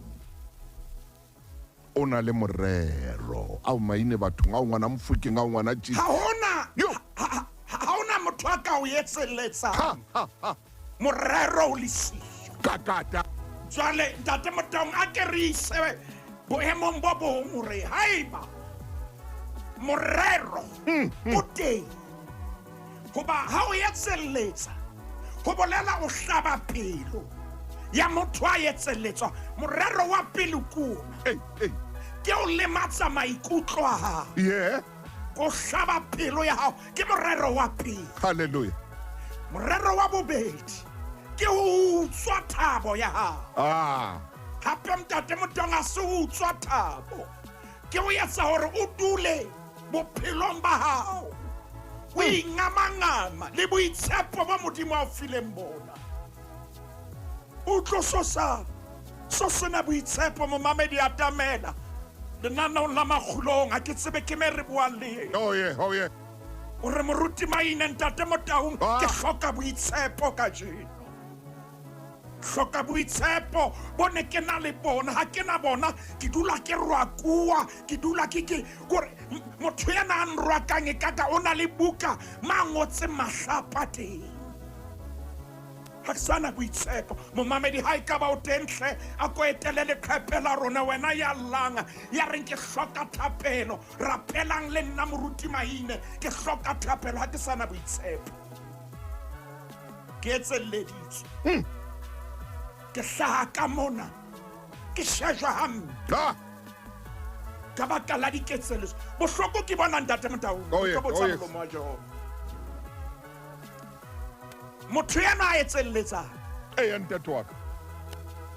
o na le morero a o Maine bathong a o ngwana Mofokeng a o ngwana tshi ha ona motho a ka o etselletsang morero o le siyo kakata jwale ntate Motaung a ke re ise boemong bo bong hore haeba morero o teng hoba ha o etselletsa ho bolela o hlaba pelo ya motho a etselletswa morero wa pelo kuna ke o lematsa maikutlo a hao go hlaba pelo ya hao ke morero wa pelo hallelujah morero wa bobedi ke ho utswa thabo ya hao hape ntate Motong a se ho utswa thabo ke ho etsa hore o dule bophelong ba hao o ingamangama le boitshepo ba Modimo a o fileng bona o tlososa so sena boitshepo momamedi a tamela lenanong la makgulong a ke tsebe ke me re buang le Oh yeah. o re moruti maine ntate Motaung ke hloka boitshepo ka jeno hloka boitshepo bone ke na le bona ha ke na bona ke dula ke rwakua ke dula ke gore motho ya na nrwakang e kaka o na le buka mangotse mahlapa teng ha sana boitshepo momamedi ha ka ba o tenhle a ko etelele khapela rona wena ya langa ya reng ke hloka thapelo rapelang le nna moruti maine ke hloka thapelo ha ke sana boitshepo ke etselleditswe ke hlaha ka mona ke shejwa hampe ka baka la diketseleso bohloko ke bona ntate Motaung ke botsa molomo wa Jehova motho yana a etselletsang ntate wa ka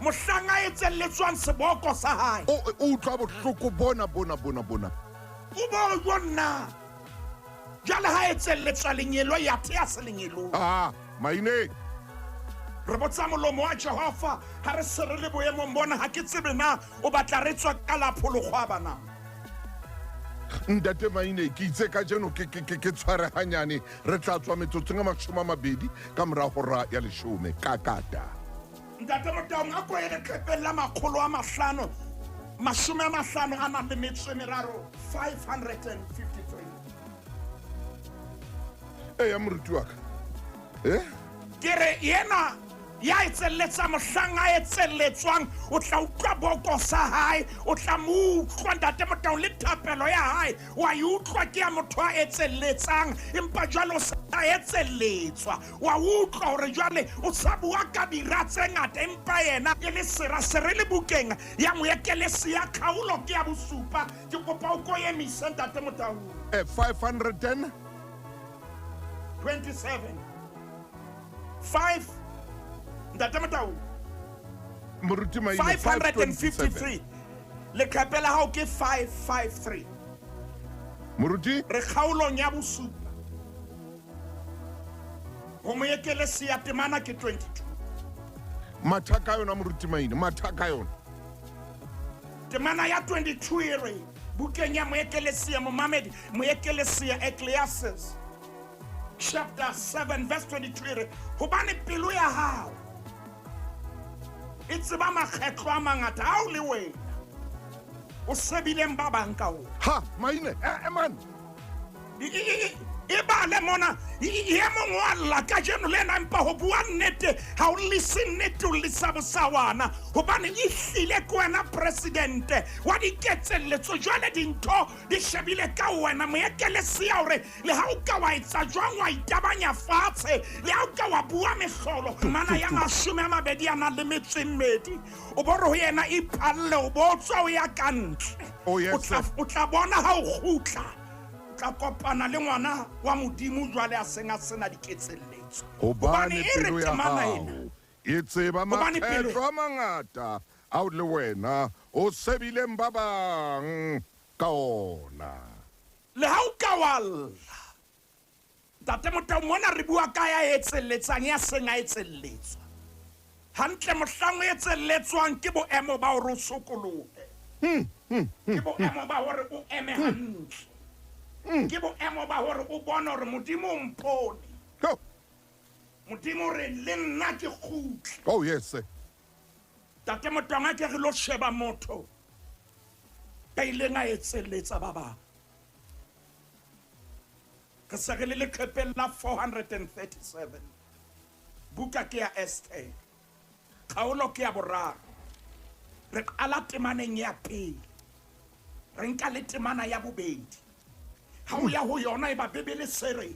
mohlang a etselletswang seboko sa hae o utlwa bohloko bona o bo jonna jale ha etselletswa lenyelo ya thea se lenyelo maine re botsa molomo wa Jehova ha re se re le boemong bona ha ke tsebe na o batla re tswa ka la phologwa bana ntate maine ke itse ka jeno ke tshware hanyane re tla tswa metsotsong a 20 ka morago ra ya 10 ka kata ntate Motaung a ko ere khepella makgolo a 550 a na le metso e meraro 553 ya moruti wa ka kere yena ya etselletsa mohlang a etselletswang o tla utlwa boko sa hae o tla mo utlwa ntate Motaung le thapelo ya hae wa e utlwa ke ya motho a etselletsang empa jwale o sa etselletswa wa utlwa hore jwale o sa bua ka dira tse ngata empa yena e le sera se re le bukeng ya moekelesi ya kgaolo ke ya bosupa ke kopa o ko emise ntate Motaung 527 5 ntate Motaung moruti maine 553 le khapela ha o ke 553 moruti re kgaolong ya bosupa ho moekelesi ya temana ke 22 mathaka yona moruti maine mathaka yona temana ya 22 ere bukeng ya moekelesi ya momamedi moekelesi ya Ecclesiastes chapter 7 verse 22 hobane pelo ya hao e tseba makgetlo a mangata ha o le wena o sebileng ba bang ka o maine man e ba le mona ye mongwe wa lla ka jeno le ena empa ho bua nnete ha o lese nnete o lesa bosawana hobane e hlile ke wena presidente wa diketselletso jwale dintho di shebile ka wena moekelesi ya hore le ha o ka wa etsa jwang wa itabanya fatshe le ha o ka wa bua mehlolo mana ya 20 a na le metsimedi o bore ho yena iphalle o botswa o ya kantle o tla bona ha o khutla ka kopana le ngwana wa Modimo jwale a senga sena diketselletso hobane pelo ya hao e tseba makgetlo a mangata a o le wena o sebileng ba bang ka ona le ha o ka walla ntate Motaung mona re bua ka ya etselletsang ya senga etselletswa hantle mohlang o etselletswang ke boemo ba hore o sokolohe ke boemo ba hore o eme hantle ke boemo ba hore o bona hore Modimo o mpone Modimo re le nna ke khutla yes tate Motaung a ke re lo sheba motho ka ileng a etselletsa ba bang ka se re le khepella 437 buka ke ya Esther kgaolo ke ya boraro re qala temaneng ya pele re nka le temana ya bobedi ha o ya ho yona e ba bebele sere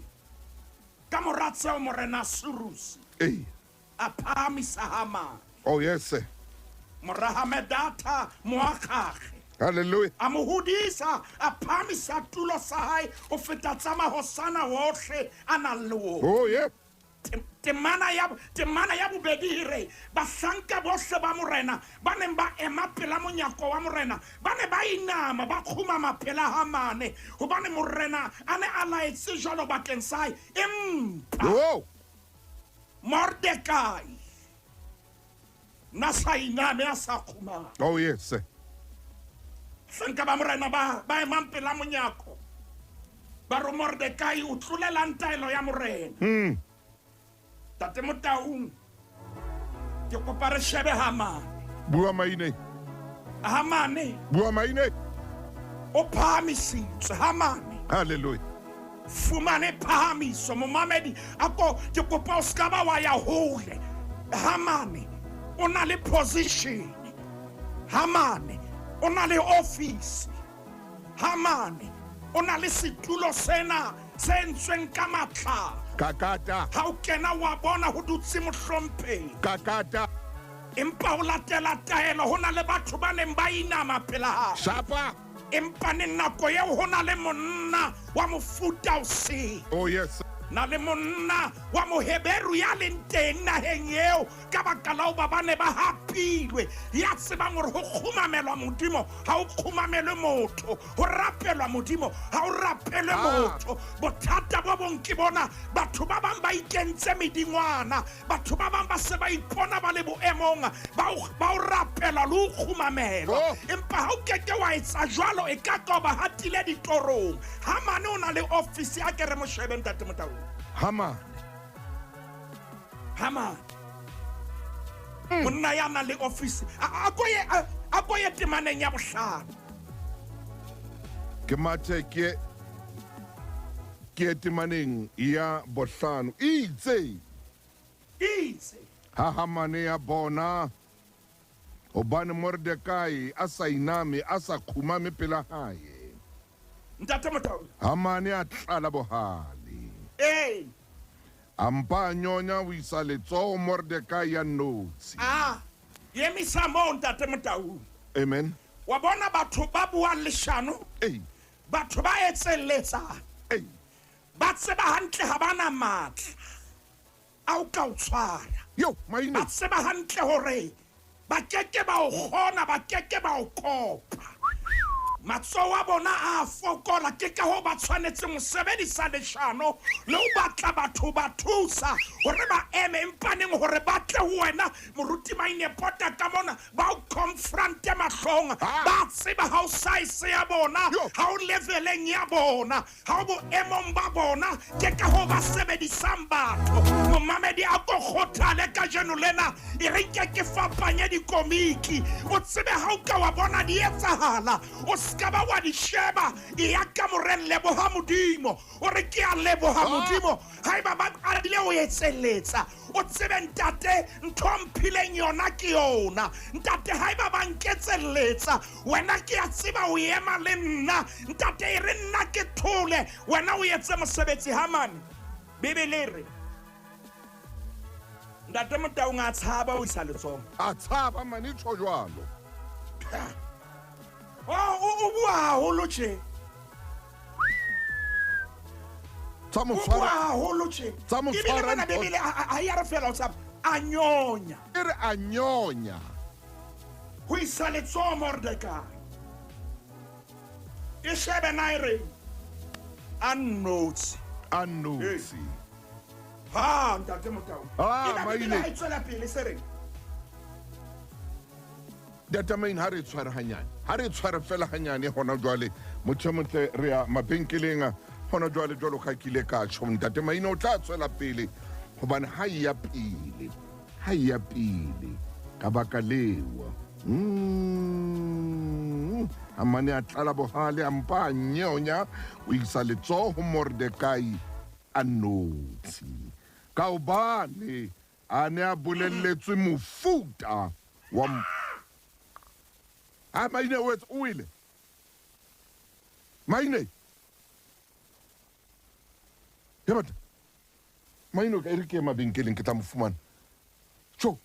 ka moratseo morena Surusi a phamisa hama yes Morahamedata moakgage hallelujah a mohudisa a phamisa tulo sa hae o feta tsama hosana wohle a nang le wo yeah temana ya bobedi re bahlanka bohle ba morena ba neng ba ema pela monyako wa morena ba ne ba inama ba khuma maphela ha mane hobane morena a ne a laetse jwalo bakeng sa empa Mordecai na sa iname a sa khuma. Oh yes, sir. Hlanka ba morena ba ema pela monyako ba ro Mordecai o tlolela ntaelo ya morena. Tate Motaung ke kopa re shebe Hamane. Bua maine. Hamane Bua maine. o phahamisitswe Hamane. Hallelujah. Fumane phahamiso momamedi ako ke kopa o ska ba wa ya hole. Hamane o na le position. Hamane o na le office. Hamane o na le situlo sena se entsweng ka matla. Kakata. Ha o kena wa bona ho dutse mohlomphehi. Kakata. Empa ho latela taelo ho na le batho ba neng ba inama pela hae. Shapa. Empa ne nako eo ho na le monna wa mofuta o se. Oh yes. Na le monna wa Moheberu ya leng teng naheng eo ka baka la hoba ba ne ba hapilwe ya tsebang hore ho kgumamelwa modimo ha o kgumamelwe motho ho rapelwa modimo ha o rapelwe motho bothata bo bong ke bona batho ba bang ba ikentse medingwana batho ba bang ba se ba ipona ba le boemong ba o rapelwa le ho kgumamelwa empa ha o keke wa etsa jwalo e ka ka ba hatile ditorong Hamane o na le office ya ke re mo shebe ntate Motaung. Hamane. Monna ya na le office a ko ye temaneng ya bohlano. Ke mathe ke temaneng ya bohlano itse ha Hamane ya bona obane Mordecai a sa iname a sa khumame pela hae. Ntate Motaung. Hamane a tlala bohale. Ampa nyonya o isa letsoho Mordecai ya notsi. Yemisa mo ntate Motaung. Amen. Wa bona batho ba bua leshano. Batho ba etseletsa. Ba tseba hantle ha bana matla. A o ka o tshwara. Yo, maine. Ba tseba hantle hore ba keke ba o kgona ba keke ba o kopa. Matso wa bona a fokola ke ka ho ba tshwanetse mo sebedisa leshano le o batla batho ba thusa hore ba eme empaneng hore ba tle ho wena moruti maine pota ka mona ba o confronte mahlong ba tseba ha o size ya bona ha o leveleng ya bona ha o bo emong ba bona ke ka ho ba sebedisang batho momamedi a go kgothale ka jeno lena e re ke fapanya dikomiki o tsebe ha o ka wa bona di etsahala o ska ba wa di sheba ya ka moreng leboha modimo o re ke a leboha modimo ha eba ba adile o etseletsa o tsebe ntate nthomphileng yona ke yona ntate ha eba ba nketseletsa wena ke a tseba o ema le nna ntate e re nna ke thole wena o etse mosebetsi Hamane bebele re ntate Motaung a tshaba o isa letsoho a tshaba mane tsho jwalo. o bua haholo tje Tsa mo tshwara. Tsa mo tshwara. Ebile bebele a ya re fela o tsaba a nyonya E re a nyonya. ho isa letsoho Mordecai e shebe na e re a nnotsi A notsi. ha ntate Motaung maine. e tswela pele se reng Datamain ha re tshware hanyane. Ha re tshware fela hanyane hona jwale motho motle re ya mabenkeleng hona jwale jwalo ka kile ka tjho ntate maina o tla tswela pele hobane ha ya pele ka baka lewa Hamane a tlala bohale ampa nyonya o isa letsoho Mordecai a notsi ka obane a ne a bolelletswe mofuta wa maine o etsa o ile maine ya batho maine ka ere ke mabenkeleng ke tla mo fumana tjo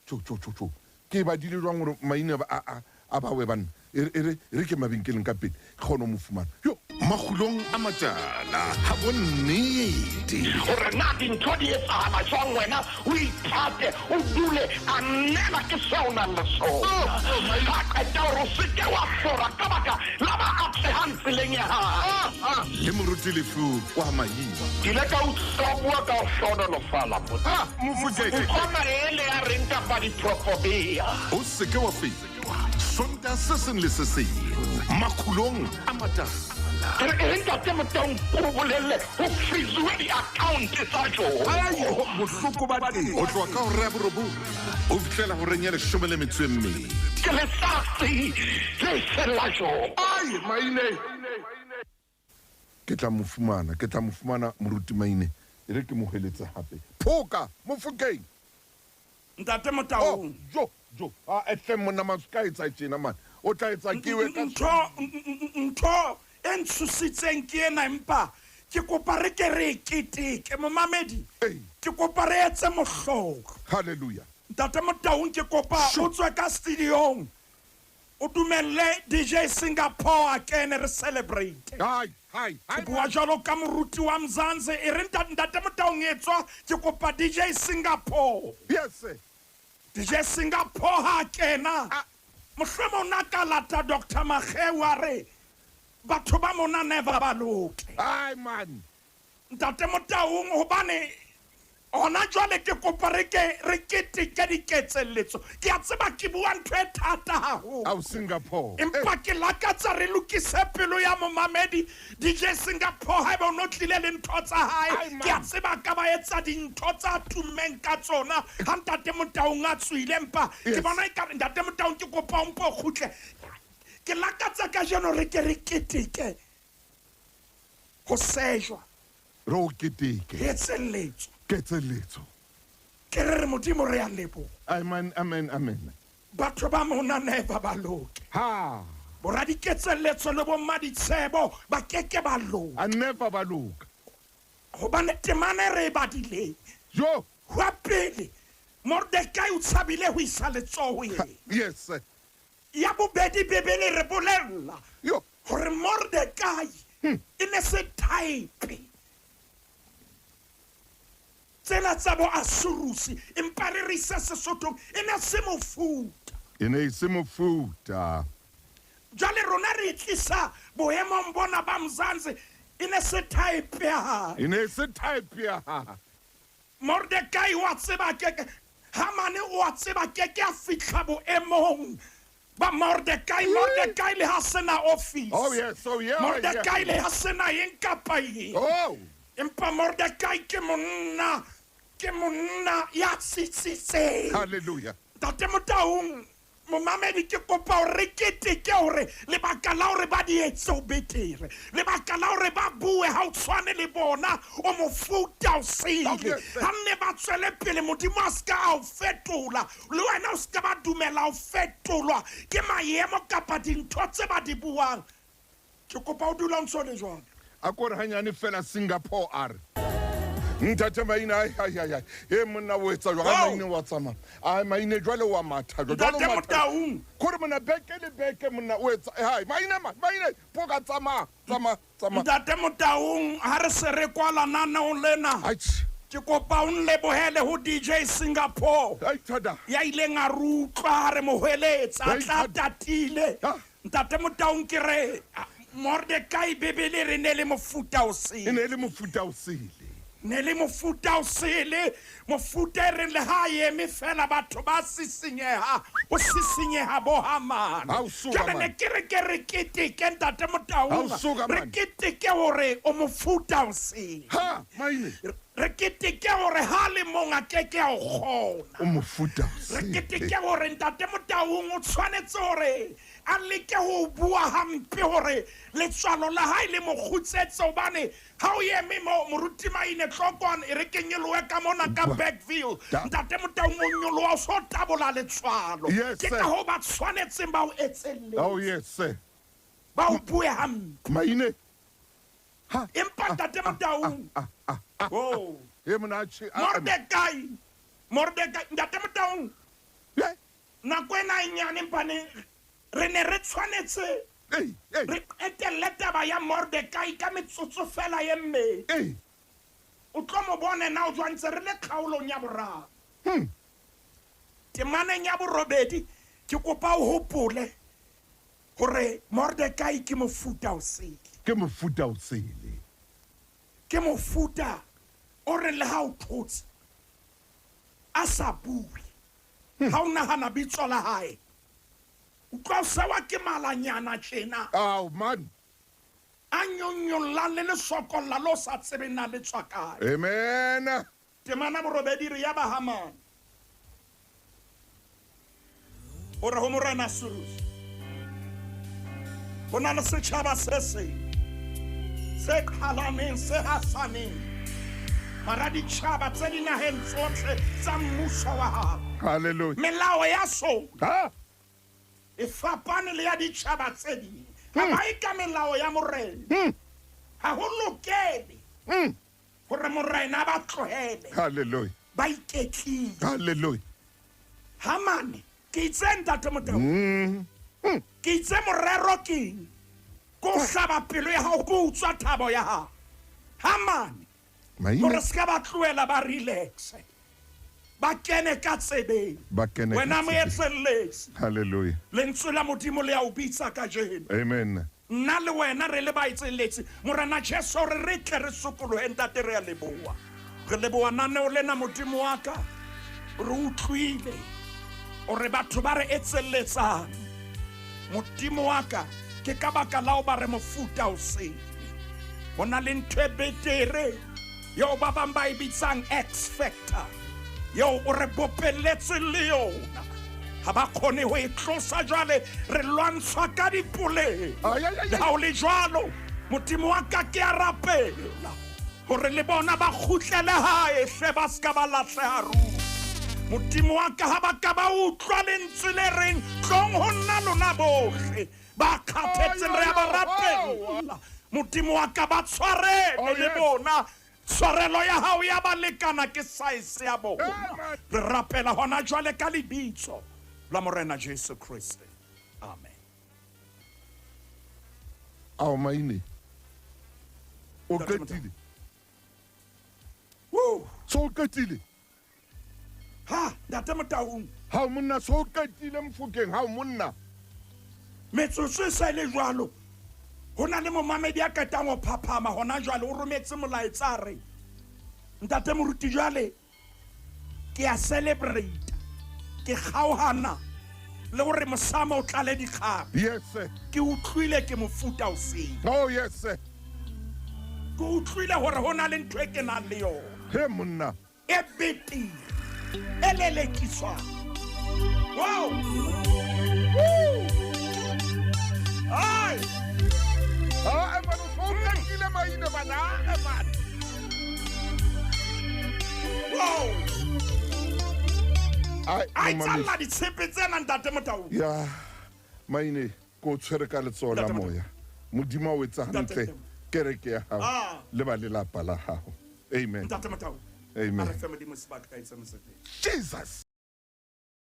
ke ba dile jwang gore maine a ba we banna e re ke mabenkeleng ka pele kgone mo fumana yo makgulong a matala ha bonnete. Hore na dintho di etsahala jwang wena o ithate o dule a nnela ke seo nang le sona. Ha qeta hore o seke wa hlora ka baka la ba atlehang tseleng ya hae. Le moruti lefu wa maima. Ke ile ka utlwa bua ka ho hlohonolofala motho. Mofokete. O kgona ele ya reng kapa diprofobia. O seke wa fetwa sonta se seng le se seng makgulong a matala. Ke re ntate Motaung o bolelle ho frizuwe di-account tsa jona. bohloko ba teng. O tloha ka hora ya borobong o fihlela horeng ya 12. Ke lesasi le sella jona. Ai Maine. Ke tla mo fumana moruti Maine. E re ke mo hweletsa hape. Phoka Mofokeng. Ntate Motaung. Jo. Ehle monna masuka etsa tjena man. O tla etsa kiwe ka ntho e ntshositseng ke ena empa ke kopa re ke re keteke momamedi. Ke kopa re etse mohloko. Hallelujah. Ntate Motaung ke kopa o tswe ka studiong o dumelle DJ Singapore a kene re celebrate. Hai. Ke bua jalo ka moruti wa Mzansi e re ntate Motaung etswa ke kopa DJ Singapore. Yes sir. DJ Singapore ha kena mohlomong na ka lata Dr. Mageu a re batho ba mona never ba loke. Ai man. Ntate Motaung hobane ona jwale ke kopa re keteke diketseletso ke a tseba ke bua ntho e thata haholo. Au Singapore. Empa ke lakatsa re lokise pelo ya momamedi DJ Singapore ha ba no tlile le ntho tsa hae ke a tseba ka ba etsa dintho tsa tumeng ka tsona ha Ntate Motaung a tswile empa ke bona e ka Ntate Motaung ke kopa o mpo khutle ke lakatsa ka jeno re ke re keteke ho sejwa Ro keteke. ketseletso ke re modimo re a lebo. Amen. Batho ba mona never ba loke. Ha. Bora diketseletso le bo maditshebo ba keke ba loka. A never ba loka. Hobane temane re ba dile. Jo. Wa pele Mordekai o tshabile ho isa letsoho ye. Yes sir. Ya bobedi bebele re bolella. Yo. Hore Mordekai ne se type. Tsela tsa bo Asurusi empa re isa Sesotho ne se mofuta. Ene se mofuta. Jale rona re tlisa boemong bona ba Mzansi ne se type ya. Ene se type ya. Mordekai wa tseba ke Hamane wa tseba ke a fitla boemong ba Mordekai le ha sena office. Oh yes, Mordekai le ha sena eng kapa eng. Oh. Empa Mordekai ke monna ya tsitsitse. Hallelujah. Ntate Motaung momamedi ke kopa o re keteke hore lebaka la hore ba di etse o betere lebaka la hore ba bue ha o tshwane le bona o mofuta o sile ha nne ba tswele pele modimo a ska a o fetola le wena o ska ba dumela o fetolwa ke maemo kapa dintho tse ba di buang ke kopa o dula o ntso le jwang a kore hanyane fela Singapore are Ntate Maine ai e monna o etsa jwa Maine wa tsama ai Maine jwale wa matha jwale wa Motaung kore monna beke monna o etsa hai Maine poka tsama Ntate Motaung ha re se re kwala nana o lena ke kopa o nlebohele ho DJ Singapore ai thada ya ileng a rutlwa re mo hweletsa tla tatile Ntate Motaung ke re Mordekai bebele re ne le mofuta o sile ne le mofuta o sele mofuta re le hae me fela batho ba sisinyeha o sisinyeha bo hamana jana ne ke re keteke Ntate Motaung re keteke hore o mofuta o sele ha Maine re keteke hore ha le monga keke a o khona o mofuta o sele re keteke hore Ntate Motaung o tshwanetse hore a leke ho bua hampe hore letswalo la hae le mo khutsetse obane ha o yeme moruti Maine tlokwana e re kenyelowe ka mona ka Backville Ntate Motaung o nyolowa o so tabola letswalo ke ka ho ba tshwanetseng ba o etselle oh yes sir ba o bue hampe Maine ha empa Ntate Motaung oh e mona chi Mordekai Ntate Motaung na kwena nyane mpane re ne re tshwanetse Hey, hey, re qetelle taba ya Mordekai ka metsotso fela ye mmedi hey. o tlo mo bone na o jwantse re le kgaolong ya boraro temaneng ya borobedi ke kopa o hopole gore Mordekai ke mofuta o sele Ke mofuta o sele. ke mofuta o re le ha o thotse a sa bue ha o nagana bitso la hae o tlo sewa ke malanyana tjena Oh, man. a nyonyolla le lesokolla lo sa tsebeng na le tswa kae Amen. temana borobedi re ya bahamane o re ho morena Cyrus ho na le setjhaba se seng se qhalaneng se hasaneng mara ditjhaba tse dinaheng tsotlhe tsa mmuso wa hao Hallelujah. melao ya sona Ha? e fapane le ya ditjhaba tse ding ha ba e ka melao ya morena ha ho lokele gore morena ba tlohele Hallelujah. ba iketlile Hallelujah. Hamane ke itse ntate Modimo ke itse morero keng ko hlaba pelo ya hao ko utswa thabo ya hao Hamane Maine. gore ska ba tloela ba relax ba kene ka tsebeng Ba kene ka wena tsebeng. moetlelletse Hallelujah. lentswe la modimo le ya o bitsa ka jeno Amen. nna le wena re le baetselletse morena Jesu re re tle re sokolohe ntate re ya leboa re leboa naneo lena modimo wa ka re utlwile o re batho ba re etselletsang modimo wa ka ke ka baka la o ba re mofuta o sele ho na le ntho e betere yo ba bang ba e bitsang X factor yo o re bopelletse le yona ha ba khone ho e tlosa jwale re lwantshwa ka dipoleng Ay, ay, ay, le ay. ha o le jwalo modimo wa ka ke a rapela gore le bona ba kgutlele hae hle ba ska ba latlheha ruri modimo wa ka ha ba ka ba utlwa lentswe le reng tlong ho nna lona bohle ba kgathetseng re a ba rapela modimo wa ka ba tshwarele le bona tshwarelo ya hao ya ba lekana ke size ya bona re rapela hona jwale ka lebitso la morena Jesu Kriste amen Ao Maine. O Ntate qetile. Woo! So o qetile. ha ntate Motaung Ha o monna so o qetile Mofokeng ha o monna. metsotso e sa le jwalo ho na le momamedi a katang ho phaphama hona jwale o rometse molaetsa a re ntate moruti jwale ke a celebrate ke kgaohana le gore mosama o tlale dikgape Yes, sir. ke utlwile ke mofuta o seng Oh, yes, sir. ke utlwile gore ho na le ntho e ke nang le yona He monna. e betile e lelekiswang wow Woo! Ai! Ah, man, so o qetile Maine bana. Man. Wow! Ai Mama. tsalla ditshepe tsena ntate Motaung Ya Maine ko tshwere ka letsoho la Ntate Motaung. moya. Modimo o etsa Ntate hantle Motaung. kereke ya hao Ah. le ba lelapa la hao. Amen. ntate Motaung Amen. a re fe modimo sebaka ka etse mosepedi Jesus.